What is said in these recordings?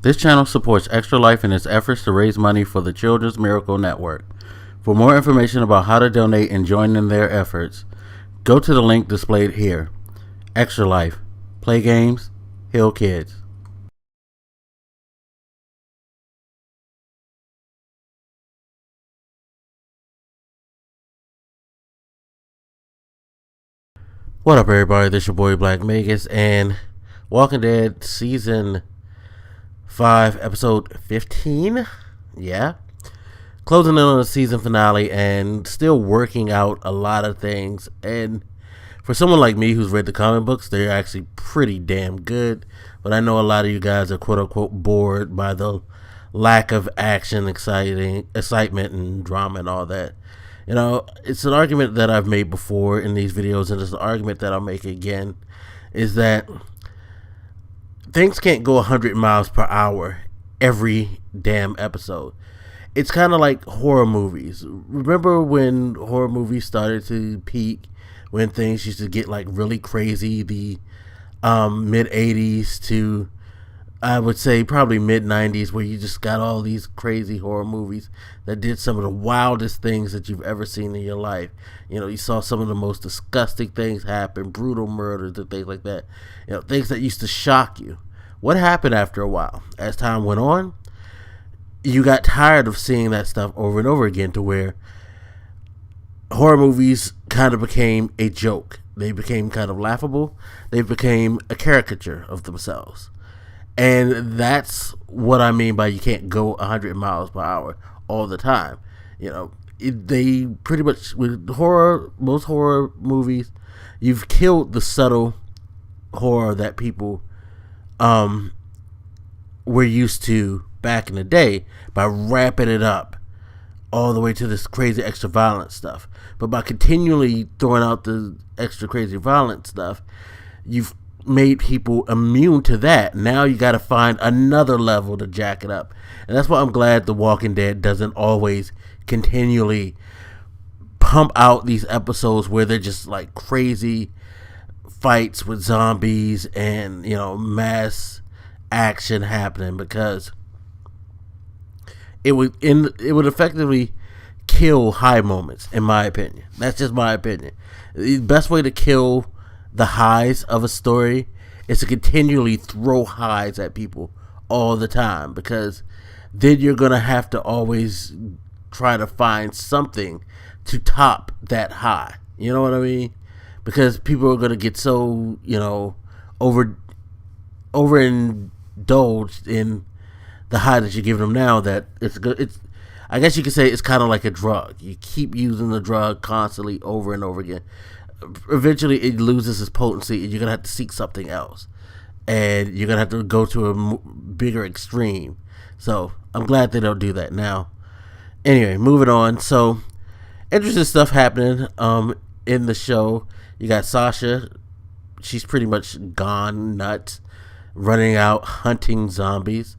This channel supports Extra Life in its efforts to raise money for the Children's Miracle Network. For more information about how to donate and join in their efforts, go to the link displayed here. Extra Life. Play games, heal kids. What up, everybody? This your boy Black Magus, and Walking Dead Season 5, Episode 15. Yeah. Closing in on the season finale and still working out a lot of things. And for someone like me who's read the comic books, they're actually pretty damn good. But I know a lot of you guys are quote-unquote bored by the lack of action, excitement, and drama and all that. You know, it's an argument that I've made before in these videos, and it's an argument that I'll make again, is that things can't go 100 miles per hour every damn episode. It's kind of like horror movies. Remember when horror movies started to peak, when things used to get like really crazy, the mid-80s to, I would say, probably mid-90s, where you just got all these crazy horror movies that did some of the wildest things that you've ever seen in your life. You know, you saw some of the most disgusting things happen, brutal murders and things like that. You know, things that used to shock you. What happened after a while? As time went on, you got tired of seeing that stuff over and over again, to where horror movies kind of became a joke. They became kind of laughable. They became a caricature of themselves. And that's what I mean by you can't go 100 miles per hour all the time. You know, they pretty much, with horror, most horror movies, you've killed the subtle horror that people were used to back in the day by ramping it up all the way to this crazy extra violent stuff. But by continually throwing out the extra crazy violent stuff, you've made people immune to that. Now you got to find another level to jack it up. And that's why I'm glad The Walking Dead doesn't always continually pump out these episodes where they're just like crazy fights with zombies and, you know, mass action happening, because it would effectively kill high moments, in my opinion. That's just my opinion. The best way to kill the highs of a story is to continually throw highs at people all the time, because then you're going to have to always try to find something to top that high. You know what I mean? Because people are going to get so, you know, overindulged in the high that you're giving them now that it's good. It's, I guess you could say, it's kind of like a drug. You keep using the drug constantly over and over again. Eventually it loses its potency, and you're gonna have to seek something else, and you're gonna have to go to a bigger extreme. So I'm glad they don't do that now. Anyway, moving on. So interesting stuff happening in the show. You got Sasha. She's pretty much gone nuts, running out hunting zombies.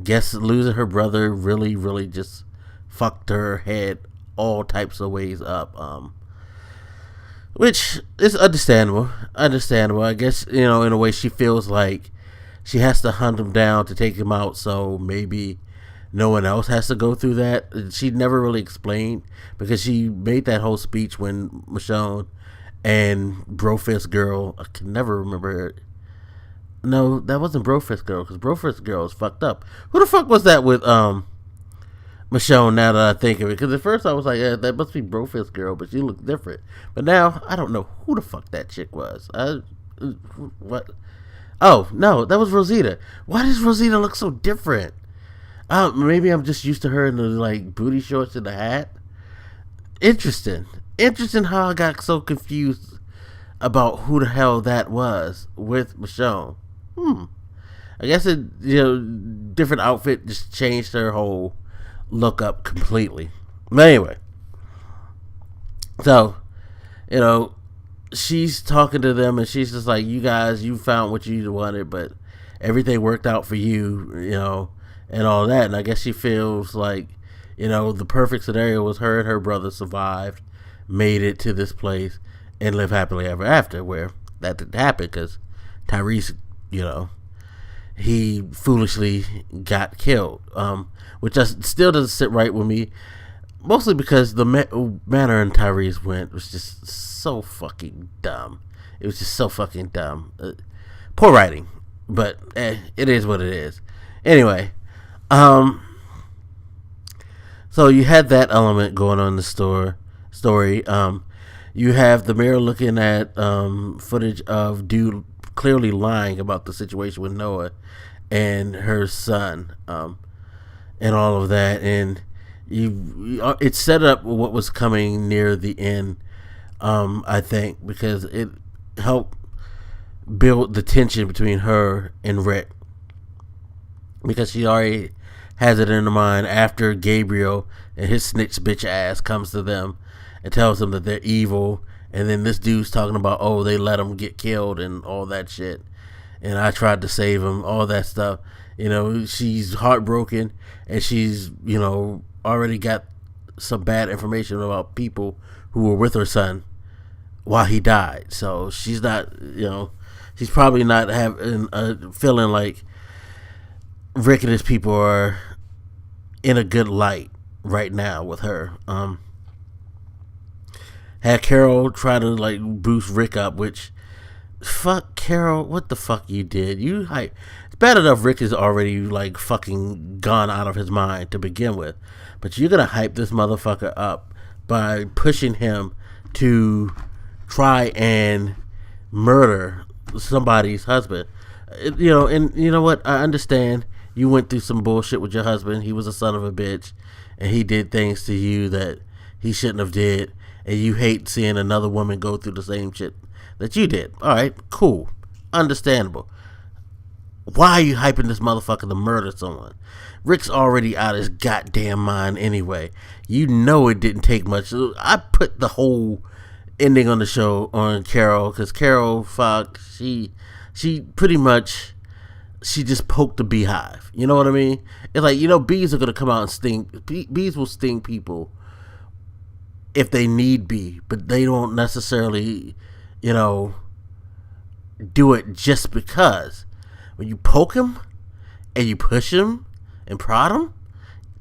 Guess losing her brother really just fucked her head all types of ways up. Which is understandable. I guess, you know, in a way she feels like she has to hunt him down to take him out, so maybe no one else has to go through that. She never really explained, because she made that whole speech when Michonne and Brofist Girl, I can never remember her. No, that wasn't Brofist Girl, because Brofist Girl is fucked up. Who the fuck was that with Michonne, now that I think of it? Because at first I was like, yeah, that must be Brofist Girl, but she looked different. But now I don't know who the fuck that chick was. What? Oh no, that was Rosita. Why does Rosita look so different? Maybe I'm just used to her in the like booty shorts and the hat. Interesting how I got so confused about who the hell that was with Michonne. I guess it, you know, different outfit just changed her whole look up completely. But anyway, so, you know, she's talking to them, and she's just like, you guys, you found what you wanted, but everything worked out for you, you know, and all that. And I guess she feels like, you know, the perfect scenario was her and her brother survived, made it to this place, and live happily ever after, where that didn't happen because Tyrese, you know, he foolishly got killed, which still doesn't sit right with me, mostly because the manner in Tyrese went was just so fucking dumb. It was just so fucking dumb. Poor writing, but it is what it is. Anyway, so you had that element going on in the story. You have the mayor looking at footage of dude clearly lying about the situation with Noah and her son, and all of that, and it set up what was coming near the end, I think, because it helped build the tension between her and Rick, because she already has it in her mind after Gabriel and his snitch bitch ass comes to them and tells them that they're evil, and then this dude's talking about, oh, they let him get killed and all that shit, and I tried to save him, all that stuff. She's heartbroken, and she's, already got some bad information about people who were with her son while he died. So she's not, she's probably not having feeling like Rick and his people are in a good light right now with her. Had Carol try to boost Rick up, which, fuck Carol, what the fuck you did? It's bad enough Rick is already fucking gone out of his mind to begin with, but you're gonna hype this motherfucker up by pushing him to try and murder somebody's husband. And you know what? I understand you went through some bullshit with your husband. He was a son of a bitch, and he did things to you that he shouldn't have did, and you hate seeing another woman go through the same shit that you did. Alright, cool. Understandable. Why are you hyping this motherfucker to murder someone? Rick's already out of his goddamn mind anyway. You know it didn't take much. I put the whole ending on the show on Carol, because Carol, fuck, she pretty much, she just poked the beehive. You know what I mean? It's bees are going to come out and sting. Bees will sting people if they need be, but they don't necessarily, do it just because. When you poke them and you push them and prod them,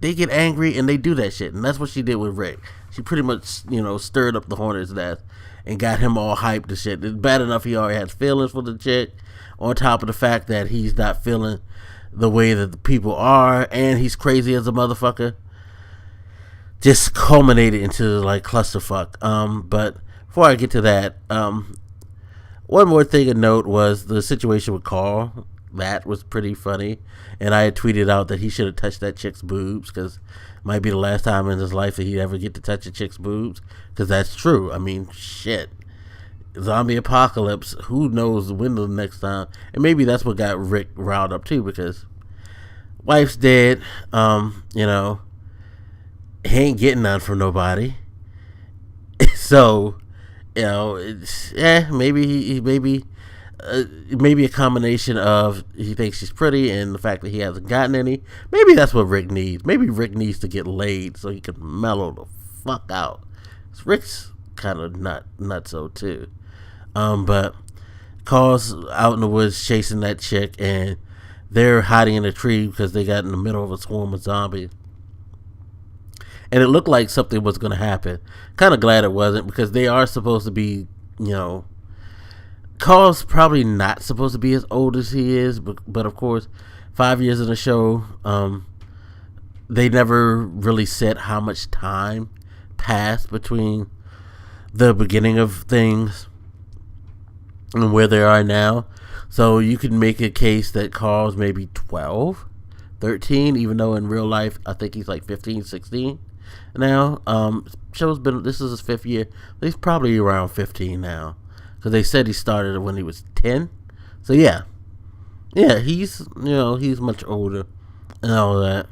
they get angry and they do that shit. And that's what she did with Rick. She pretty much, stirred up the hornet's nest and got him all hyped and shit. It's bad enough he already has feelings for the chick, on top of the fact that he's not feeling the way that the people are, and he's crazy as a motherfucker. Just culminated into clusterfuck. But before I get to that, one more thing to note was the situation with Carl. That was pretty funny, and I had tweeted out that he should have touched that chick's boobs, because it might be the last time in his life that he'd ever get to touch a chick's boobs, because that's true. I mean, shit. Zombie apocalypse, who knows when the next time. And maybe that's what got Rick riled up too, because wife's dead, he ain't getting none from nobody. So, it's, maybe a combination of he thinks she's pretty and the fact that he hasn't gotten any. Maybe that's what Rick needs. Maybe Rick needs to get laid so he can mellow the fuck out. 'Cause Rick's kind of nutso too. But Carl's out in the woods chasing that chick, and they're hiding in a tree because they got in the middle of a swarm of zombies. And it looked like something was going to happen. Kind of glad it wasn't, because they are supposed to be, Carl's probably not supposed to be as old as he is, but of course, 5 years in the show, they never really said how much time passed between the beginning of things and where they are now. So you could make a case that Carl's maybe 12, 13, even though in real life, I think he's 15, 16 now. This is his 5th year. He's probably around 15 now, because they said he started when he was 10. So yeah, he's much older and all that.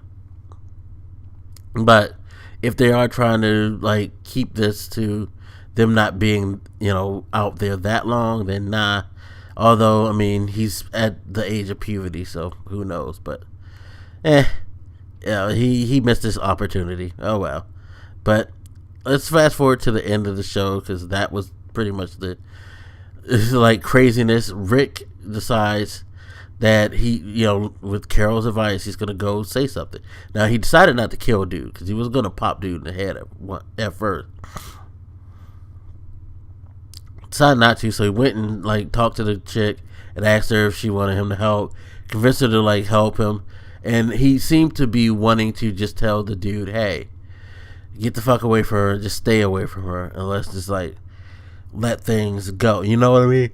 But if they are trying to keep this to them not being out there that long, then nah. Although I mean, he's at the age of puberty, so who knows? But he missed this opportunity. Oh well. But let's fast forward to the end of the show, because that was pretty much the craziness. Rick decides that he, with Carol's advice, he's gonna go say something. Now he decided not to kill dude because he was gonna pop dude in the head at first. Decided not to, so he went and like talked to the chick and asked her if she wanted him to help, convinced her to like help him, and he seemed to be wanting to just tell the dude, hey, get the fuck away from her, just stay away from her, and let's just like let things go. You know what I mean?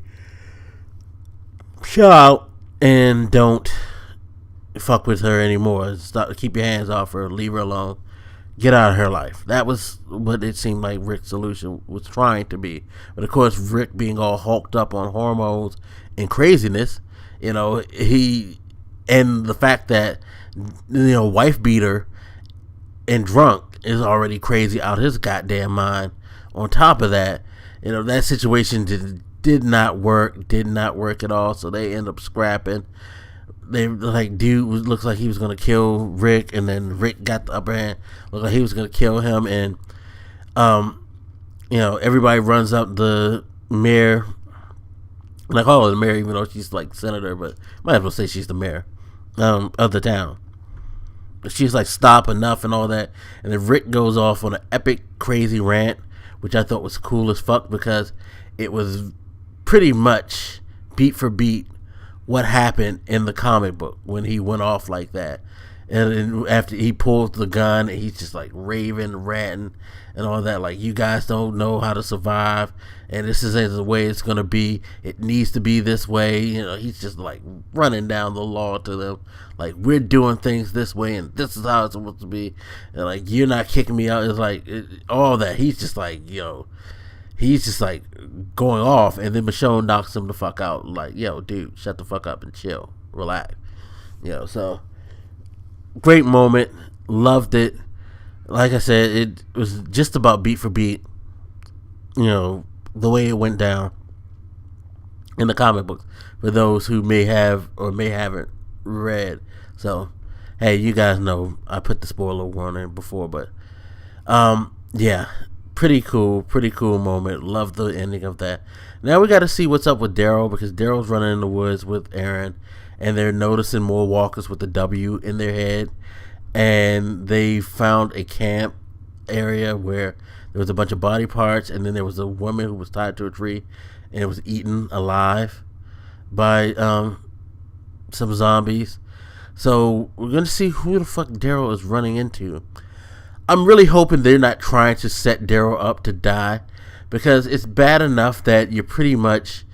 Chill out and don't fuck with her anymore. Stop, keep your hands off her, leave her alone, get out of her life. That was what it seemed like Rick's solution was trying to be. But of course, Rick being all hulked up on hormones and craziness, he, and the fact that, wife beater and drunk is already crazy out his goddamn mind. On top of that, that situation did not work at all, so they end up scrapping. They like, dude looks like he was gonna kill Rick, and then Rick got the upper hand, looked like he was gonna kill him, and everybody runs up the mayor, and I call her the mayor even though she's like senator, but might as well say she's the mayor of the town. She's like, stop, enough, and all that, and then Rick goes off on an epic crazy rant, which I thought was cool as fuck because it was pretty much beat for beat what happened in the comic book when he went off like that. And then after he pulls the gun, he's just like raving, ranting, and all that. Like, you guys don't know how to survive, and this is the way it's gonna be. It needs to be this way. He's just like running down the law to them. Like, we're doing things this way, and this is how it's supposed to be. And like, you're not kicking me out. It's like all that. He's just like, he's just like going off, and then Michonne knocks him the fuck out. Like, yo, dude, shut the fuck up and chill, relax. So great moment, loved it. Like I said, it was just about beat for beat, the way it went down in the comic books for those who may have or may haven't read. So, hey, you guys know I put the spoiler warning before, but yeah, pretty cool moment. Love the ending of that. Now we got to see what's up with Daryl, because Daryl's running in the woods with Aaron, and they're noticing more walkers with the W in their head, and they found a camp area where there was a bunch of body parts, and then there was a woman who was tied to a tree and it was eaten alive by some zombies. So we're gonna see who the fuck Daryl is running into. I'm really hoping they're not trying to set Daryl up to die, because it's bad enough that you pretty much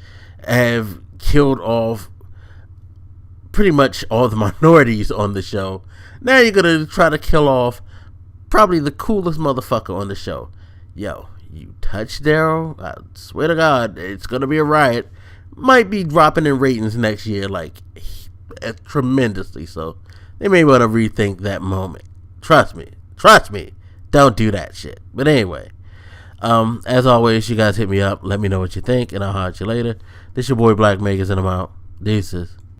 have killed off pretty much all the minorities on the show. Now you're gonna try to kill off probably the coolest motherfucker on the show. Yo, you touch Daryl, I swear to God, it's gonna be a riot. Might be dropping in ratings next year, like tremendously. So they may want to rethink that moment. Trust me. Don't do that shit. But anyway, as always, you guys hit me up. Let me know what you think, and I'll holler at you later. This your boy Black Megas, and I'm out. Deuces.